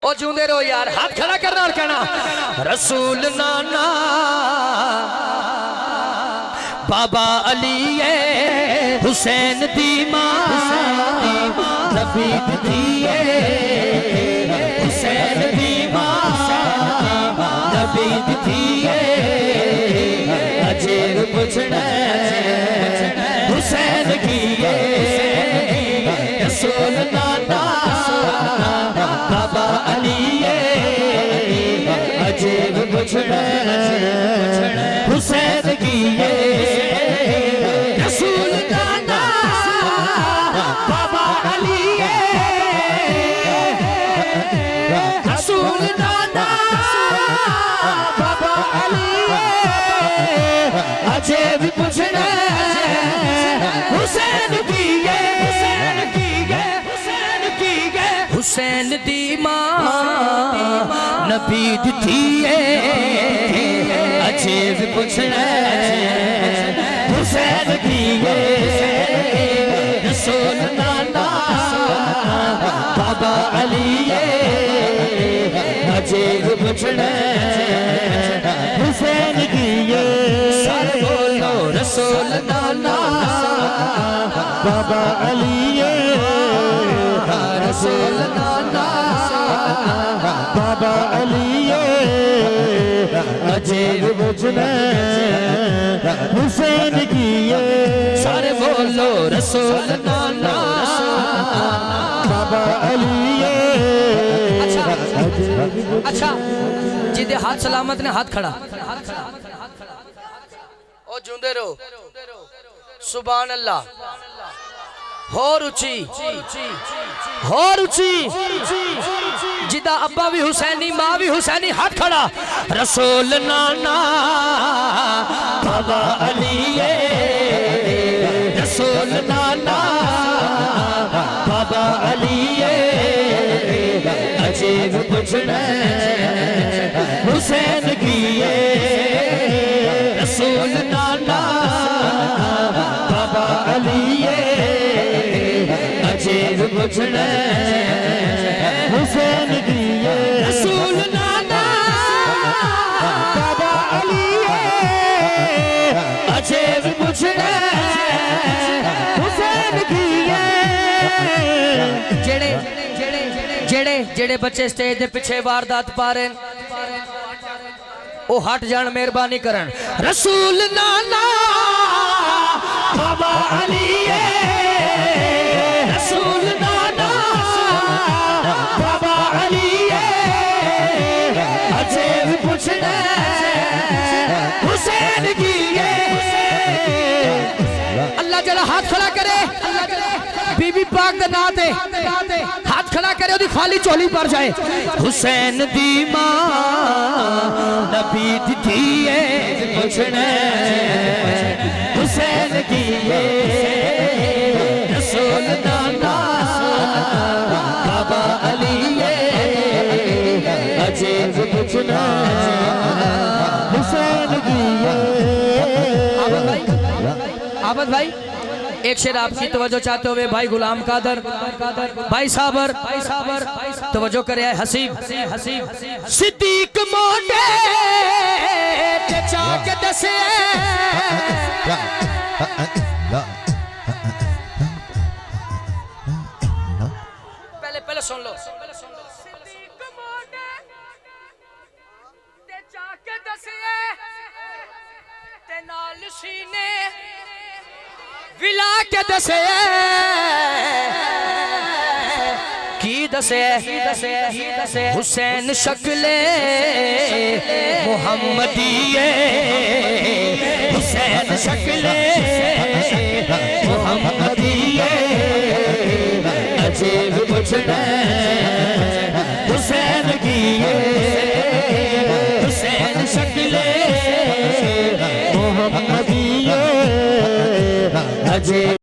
ओ जूंदे रहो यार, हाथ खड़ा करना और कहना रसूल नाना बाबा अली हुसैन दी मां नबी दी हुसैन दी मां नबी दी अजेब पुछना हुसैन की रसूल नाना बाबा अली अजेब पुछना हुसैन की रसूल नाना बाबा अली रसूल नाना बाबा अली अजेब पुछना हुसैन की हुसैन दी मां नबी दी अजेब पुछना हुसैन की रसूल नाना बाबा अली अजेब पुछना हुसैन की सारे बोलो रसूल नाना बाबा अली रसूल नाना बाबा अली अजेब पुछना हुसैन की सारे बोलो रसूल नाना बाबा अली अच्छा जिदे हाथ सलामत ने हाथ खड़ा ओ जूंदे रहो सुभान अल्लाह होर ऊंची जिदा अब्बा भी हुसैनी माँ भी हुसैनी हाथ खड़ा रसूल नाना बाबा अली रसूल नाना बाबा अली अजेब पुछना हुसैन की रसूल नाना बाबा अली अजेब पुछना हुसैन की रसूल नाना बाबा अली अजेब पुछना हुसैन की जेड़े जेड़े जेड़े बच्चे स्टेज दे पीछे वारदात पा रहे ओ हट जान मेहरबानी करन रसूल नाना बाबा अली रसूल नाना बाबा अली अजेब पुछना हुसैन की अल्लाह जरा हाथ खड़ा करे बीबी पाक दे ना दे हाथ खड़ा करे ओदी खाली चोली पर जाए हुसैन दी मां नबी दी पुछना हुसैन की रसूल नाना बाबा अली अजेब पुछना हुसैन की आबद भाई एक शेर आपकी तवज्जो चाहते हुए भाई गुलाम कादर भाई साबर तवज्जो करे हसीब सिद्दीक मोटे ते चाक दसे पहले सुन लो सिद्दीक मोटे ते चाक दसे ते नाल सीने विला के दसे की दसे हुसैन शक्ले मुहम्मदी हुसैन शक्ले मुहम्मदी अजेब पुछना हुसैन की हुसैन शक्ले मुहम्मदी अजेब